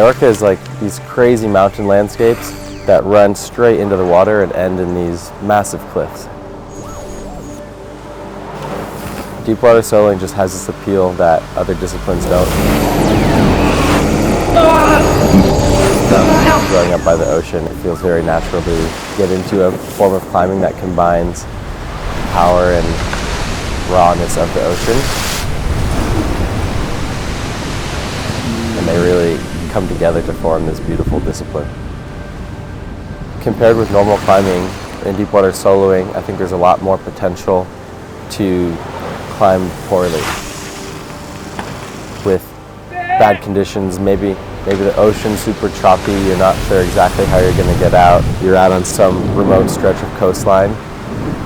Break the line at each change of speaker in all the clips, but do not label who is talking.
Mallorca is like these crazy mountain landscapes that run straight into the water and end in these massive cliffs. Deepwater soloing just has this appeal that other disciplines don't. Growing up by the ocean, it feels very natural to get into a form of climbing that combines power and rawness of the ocean. And they really come together to form this beautiful discipline. Compared with normal climbing, in deepwater soloing, I think there's a lot more potential to climb poorly. With bad conditions, maybe the ocean's super choppy, you're not sure exactly how you're going to get out, you're out on some remote stretch of coastline,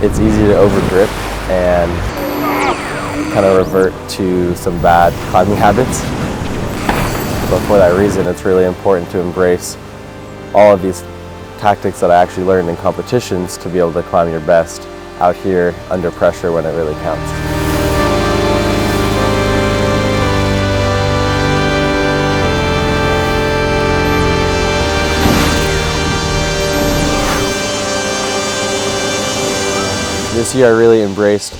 it's easy to overgrip and kind of revert to some bad climbing habits. But for that reason, it's really important to embrace all of these tactics that I actually learned in competitions to be able to climb your best out here under pressure when it really counts. This year I really embraced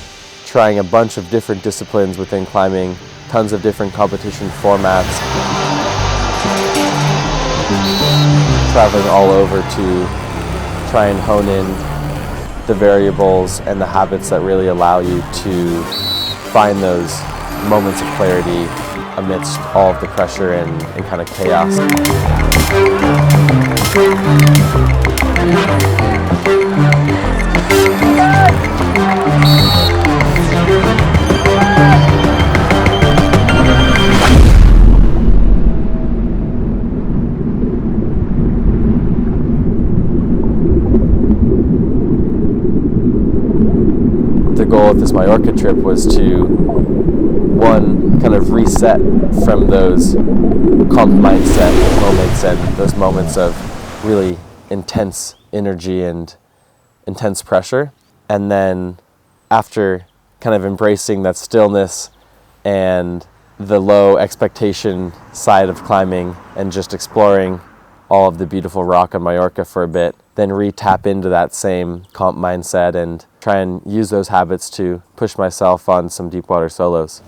trying a bunch of different disciplines within climbing, tons of different competition formats, traveling all over to try and hone in the variables and the habits that really allow you to find those moments of clarity amidst all of the pressure and kind of chaos. The goal of this Mallorca trip was to, one, kind of reset from those calm mindset moments and those moments of really intense energy and intense pressure. And then after kind of embracing that stillness and the low expectation side of climbing and just exploring all of the beautiful rock on Mallorca for a bit, then re-tap into that same comp mindset and try and use those habits to push myself on some deepwater solos.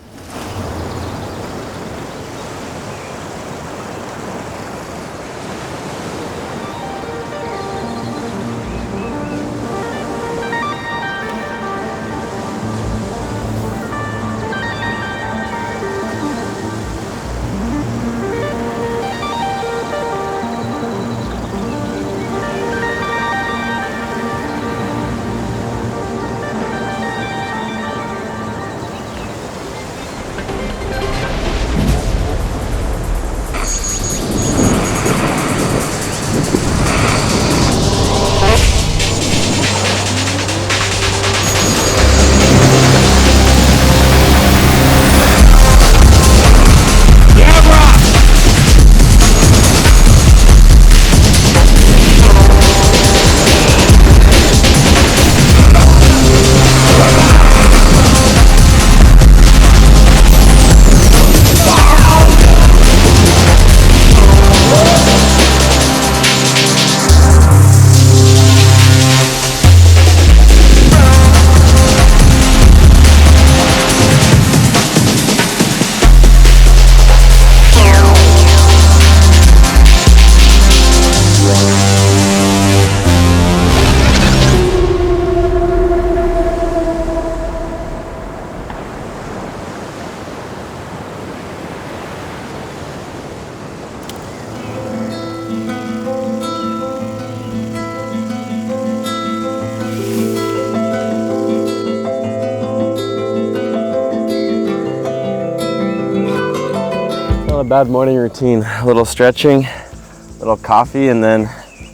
Not a bad morning routine. A little stretching, a little coffee, and then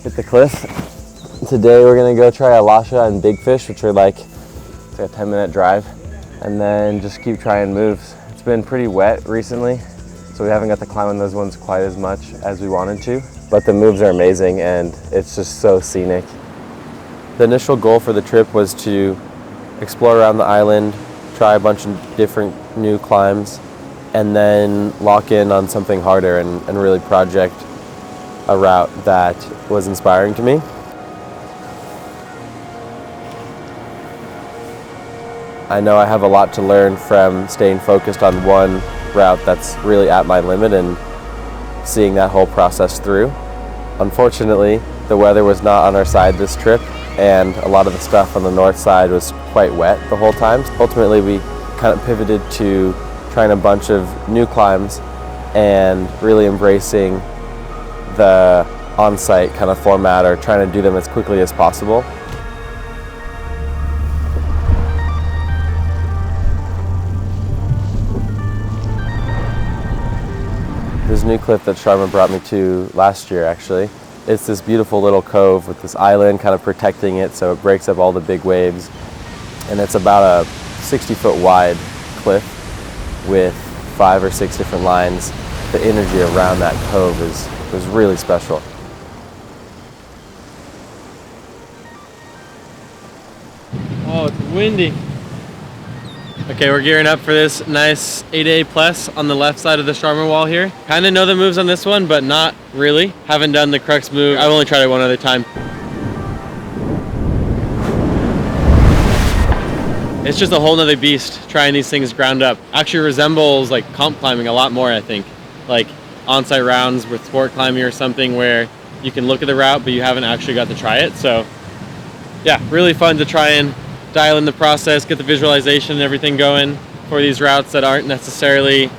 hit the cliff. Today we're gonna go try Alasha and Big Fish, which are like, it's like a 10-minute drive, and then just keep trying moves. It's been pretty wet recently, so we haven't got to climb on those ones quite as much as we wanted to, but the moves are amazing and it's just so scenic. The initial goal for the trip was to explore around the island, try a bunch of different new climbs, and then lock in on something harder and really project a route that was inspiring to me. I know I have a lot to learn from staying focused on one route that's really at my limit and seeing that whole process through. Unfortunately, the weather was not on our side this trip, and a lot of the stuff on the north side was quite wet the whole time. Ultimately, we kind of pivoted to trying a bunch of new climbs and really embracing the on-site kind of format, or trying to do them as quickly as possible. This new cliff that Sharma brought me to last year, actually, it's this beautiful little cove with this island kind of protecting it so it breaks up all the big waves. And it's about a 60-foot wide cliff with 5 or 6 different lines. The energy around that cove was really special.
Oh, it's windy. Okay, we're gearing up for this nice 8A plus on the left side of the Sharma wall here. Kind of know the moves on this one, but not really. Haven't done the crux move. I've only tried it one other time. It's just a whole nother beast trying these things ground up. Actually resembles like comp climbing a lot more, I think. Like on-site rounds with sport climbing or something where you can look at the route, but you haven't actually got to try it. So yeah, really fun to try and dial in the process, get the visualization and everything going for these routes that aren't necessarily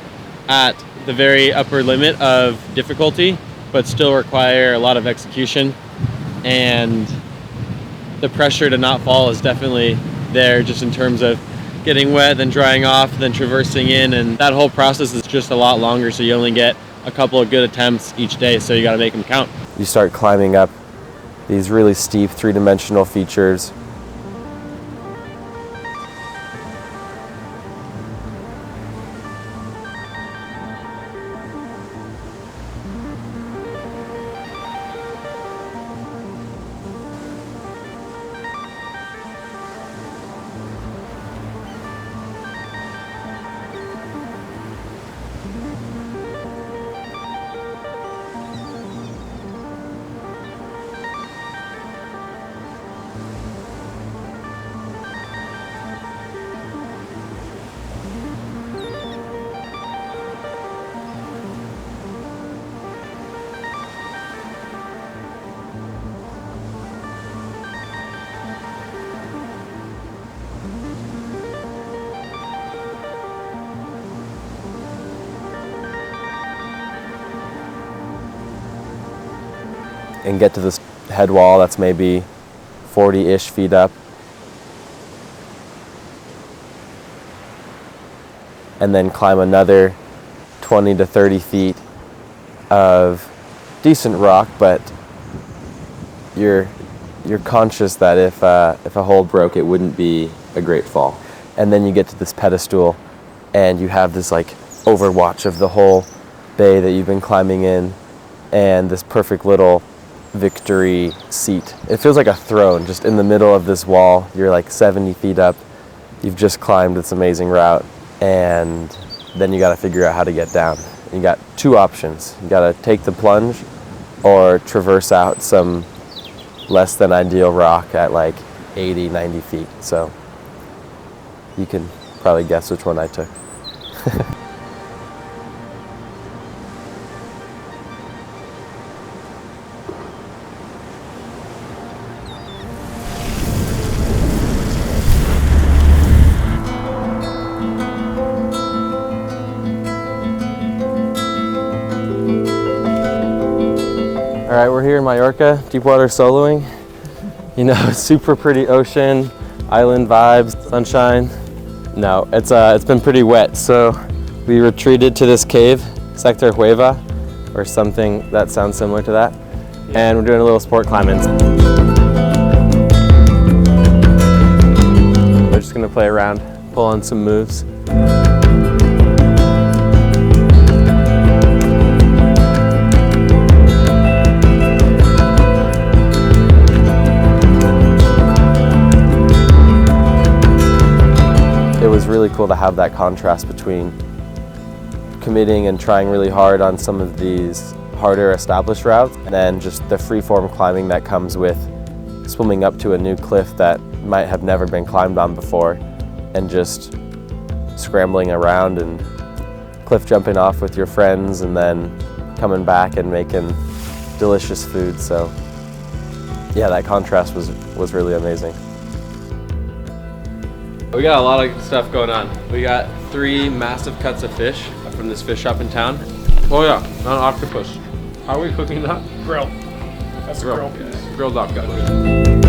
at the very upper limit of difficulty, but still require a lot of execution. And the pressure to not fall is definitely there, just in terms of getting wet, then drying off, then traversing in, and that whole process is just a lot longer, so you only get a couple of good attempts each day, so you got to make them count.
You start climbing up these really steep 3-dimensional features. And get to this head wall that's maybe 40-ish feet up. And then climb another 20 to 30 feet of decent rock, but you're conscious that if a hold broke, it wouldn't be a great fall. And then you get to this pedestal, and you have this like overwatch of the whole bay that you've been climbing in, and this perfect little victory seat. It feels like a throne just in the middle of this wall. You're like 70 feet up. You've just climbed this amazing route, and then you got to figure out how to get down. You got 2 options. You got to take the plunge or traverse out some less than ideal rock at like 80, 90 feet. So you can probably guess which one I took. All right, we're here in Mallorca, deepwater soloing. You know, super pretty ocean, island vibes, sunshine. No, it's been pretty wet, so we retreated to this cave, Sector Hueva, or something that sounds similar to that. And we're doing a little sport climbing. We're just gonna play around, pull on some moves. It was really cool to have that contrast between committing and trying really hard on some of these harder established routes, and then just the free-form climbing that comes with swimming up to a new cliff that might have never been climbed on before, and just scrambling around and cliff jumping off with your friends and then coming back and making delicious food. So yeah, that contrast was really amazing.
We got a lot of stuff going on. We got 3 massive cuts of fish from this fish shop in town. Oh yeah, an octopus. How are we cooking that?
Grill. That's
Grill.
a grill piece.
Grilled octopus.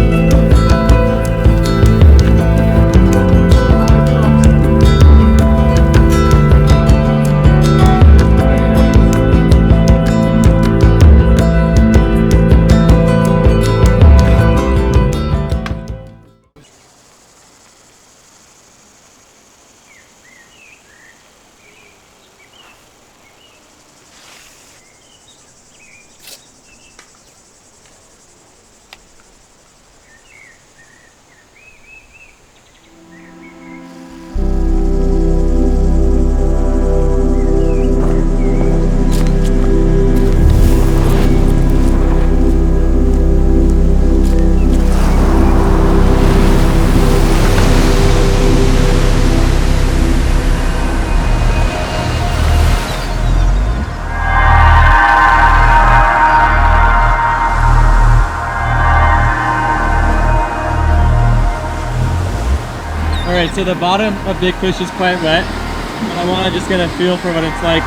Alright, so the bottom of Big Fish is quite wet, and I want to just get a feel for what it's like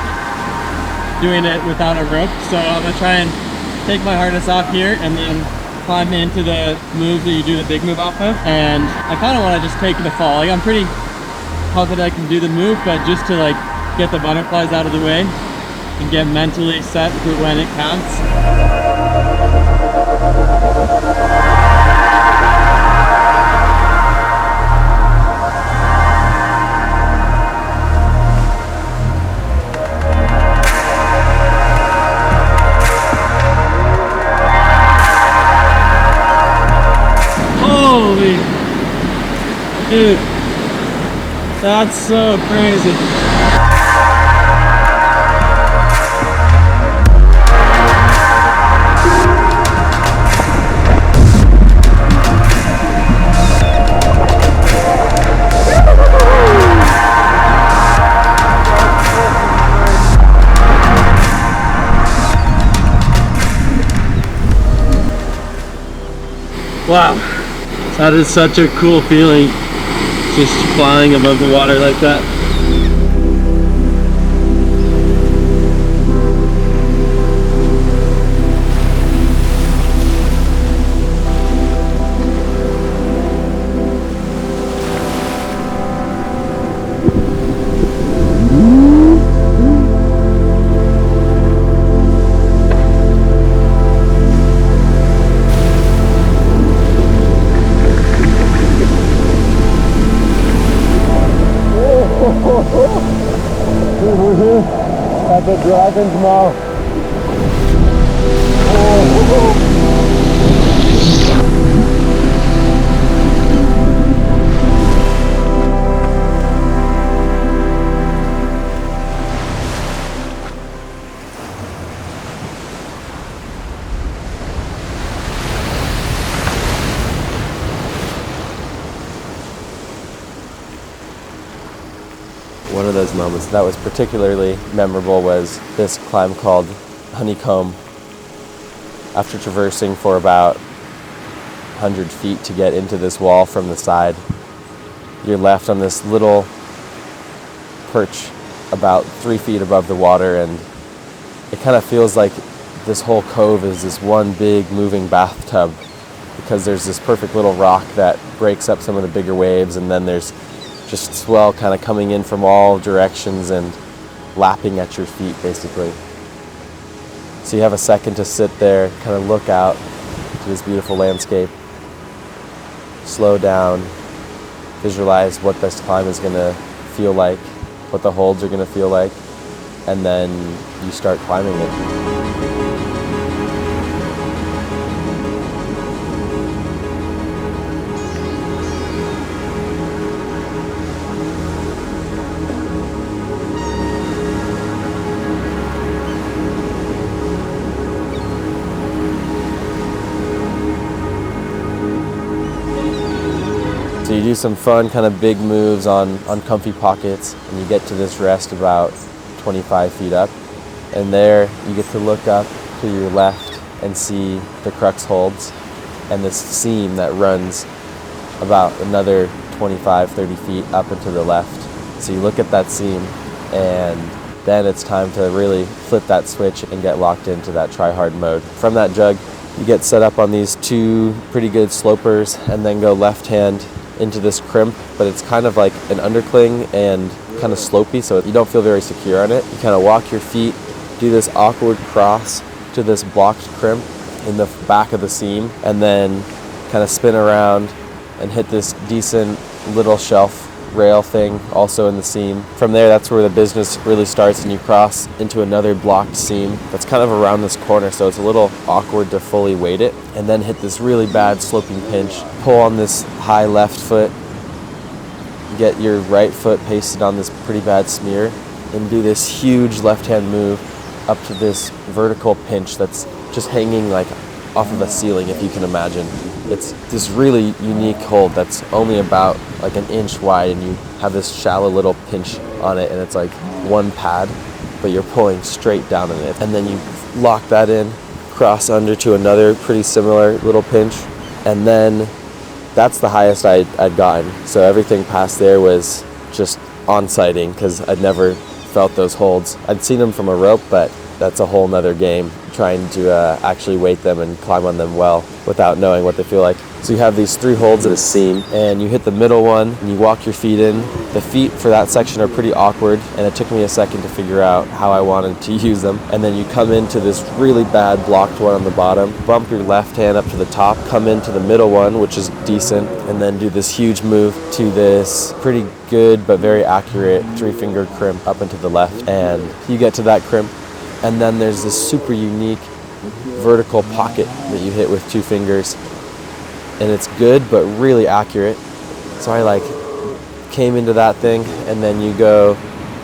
doing it without a rope. So I'm going to try and take my harness off here and then climb into the move that you do the big move off of. And I kind of want to just take the fall. Like, I'm pretty confident I can do the move, but just to like get the butterflies out of the way and get mentally set for when it counts. Holy, dude, that's so crazy. Wow, that is such a cool feeling, just flying above the water like that.
At the dragon's mouth.
One of those moments that was particularly memorable was this climb called Honeycomb. After traversing for about 100 feet to get into this wall from the side, you're left on this little perch about 3 feet above the water, and it kind of feels like this whole cove is this one big moving bathtub, because there's this perfect little rock that breaks up some of the bigger waves, and then there's just swell kind of coming in from all directions and lapping at your feet, basically. So you have a second to sit there, kind of look out to this beautiful landscape, slow down, visualize what this climb is going to feel like, what the holds are going to feel like, and then you start climbing it. So you do some fun kind of big moves on comfy pockets, and you get to this rest about 25 feet up. And there you get to look up to your left and see the crux holds and this seam that runs about another 25, 30 feet up and to the left. So you look at that seam, and then it's time to really flip that switch and get locked into that try hard mode. From that jug, you get set up on these two pretty good slopers and then go left hand into this crimp, but it's kind of like an undercling and kind of slopey, so you don't feel very secure on it. You kind of walk your feet, do this awkward cross to this blocked crimp in the back of the seam, and then kind of spin around and hit this decent little shelf rail thing also in the seam. From there, that's where the business really starts, and you cross into another blocked seam that's kind of around this corner, so it's a little awkward to fully weight it, and then hit this really bad sloping pinch, pull on this high left foot, get your right foot pasted on this pretty bad smear, and do this huge left hand move up to this vertical pinch that's just hanging like off of a ceiling, if you can imagine. It's this really unique hold that's only about like an inch wide, and you have this shallow little pinch on it, and it's like one pad, but you're pulling straight down in it. And then you lock that in, cross under to another pretty similar little pinch, and then that's the highest I'd gotten. So everything past there was just on-sighting, because I'd never felt those holds. I'd seen them from a rope, but that's a whole nother game, trying to actually weight them and climb on them well without knowing what they feel like. So you have these three holds at a seam, and you hit the middle one and you walk your feet in. The feet for that section are pretty awkward, and it took me a second to figure out how I wanted to use them. And then you come into this really bad blocked one on the bottom, bump your left hand up to the top, come into the middle one, which is decent, and then do this huge move to this pretty good but very accurate 3-finger crimp up into the left. And you get to that crimp, and then there's this super unique vertical pocket that you hit with 2 fingers, and it's good but really accurate. So I like came into that thing, and then you go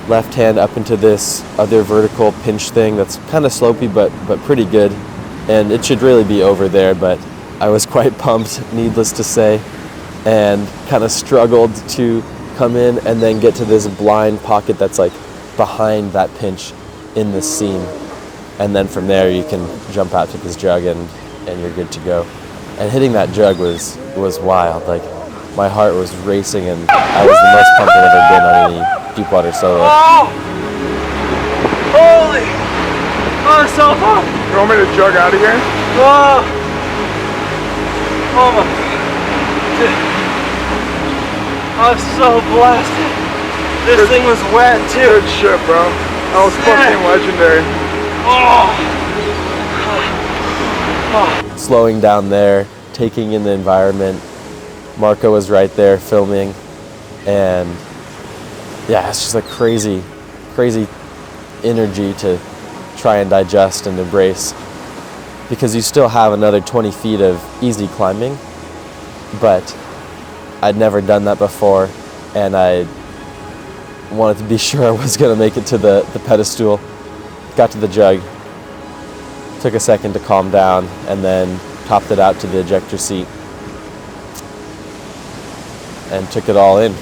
left hand up into this other vertical pinch thing that's kind of slopey but pretty good, and it should really be over there, but I was quite pumped, needless to say, and kind of struggled to come in and then get to this blind pocket that's like behind that pinch in the seam, and then from there you can jump out to this jug and you're good to go. And hitting that jug was wild. Like, my heart was racing, and I was the most pumped I've ever been on any deep water solo.
Oh! Holy! Oh, it's so fun! You want me to jug out of here? Oh! Oh my God. I was so blasted. This thing was wet too.
Good shit, bro. That was fucking legendary.
Slowing down there, taking in the environment. Marco was right there filming, and yeah, it's just a crazy energy to try and digest and embrace, because you still have another 20 feet of easy climbing, but I'd never done that before, and I wanted to be sure I was going to make it to the pedestal. Got to the jug, took a second to calm down, and then topped it out to the ejector seat and took it all in.